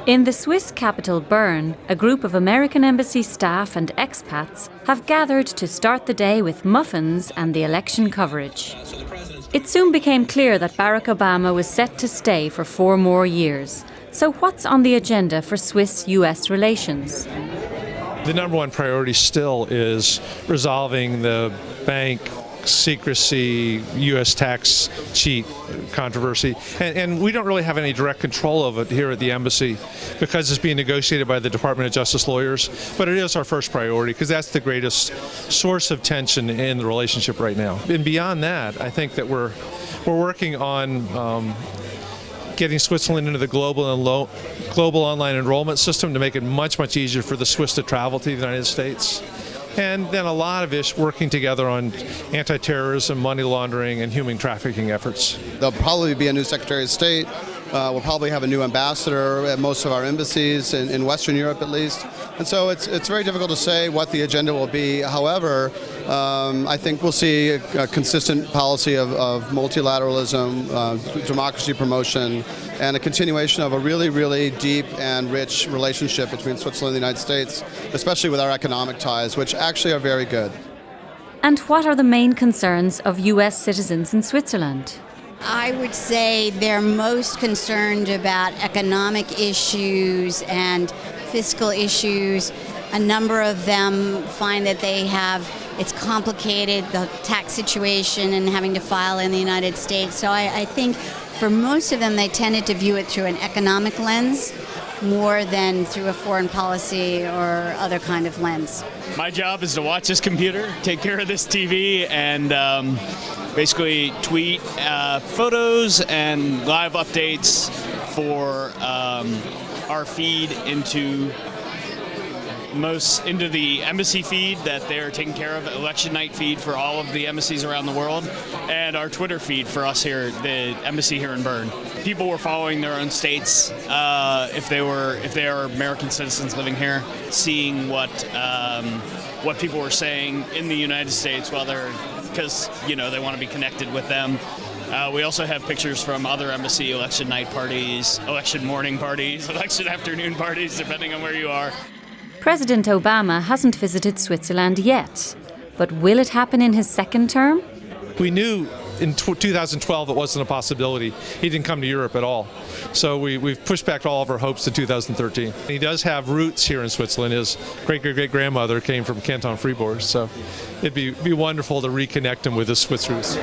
In the Swiss capital Bern, a group of American embassy staff and expats have gathered to start the day with muffins and the election coverage. It soon became clear that Barack Obama was set to stay for 4 more years. So what's on the agenda for Swiss-US relations? The number one priority still is resolving the bank secrecy, U.S. tax cheat controversy. And we don't really have any direct control of it here at the embassy because it's being negotiated by the Department of Justice lawyers. But it is our first priority because that's the greatest source of tension in the relationship right now. And beyond that, I think that we're working on getting Switzerland into the global online enrollment system to make it much, much easier for the Swiss to travel to the United States. And then a lot of working together on anti-terrorism, money laundering, and human trafficking efforts. There'll probably be a new Secretary of State. We'll probably have a new ambassador at most of our embassies, in Western Europe at least. And so it's very difficult to say what the agenda will be. However, I think we'll see a consistent policy of multilateralism, democracy promotion, and a continuation of a really, really deep and rich relationship between Switzerland and the United States, especially with our economic ties, which actually are very good. And what are the main concerns of US citizens in Switzerland? I would say they're most concerned about economic issues and fiscal issues. A number of them find that it's complicated, the tax situation and having to file in the United States. So I think for most of them, they tended to view it through an economic lens more than through a foreign policy or other kind of lens. My job is to watch this computer, take care of this TV, and basically tweet photos and live updates for our feed into the embassy feed that they're taking care of, election night feed for all of the embassies around the world, and our Twitter feed for us here, the embassy here in Bern. People were following their own states if they are American citizens living here, seeing what people were saying in the United States because they want to be connected with them. We also have pictures from other embassy election night parties, election morning parties, election afternoon parties, depending on where you are. President Obama hasn't visited Switzerland yet, but will it happen in his second term? We knew in 2012 it wasn't a possibility. He didn't come to Europe at all. So we've pushed back all of our hopes to 2013. He does have roots here in Switzerland. His great-great-great-grandmother came from Canton Fribourg, so it'd be wonderful to reconnect him with his Swiss roots.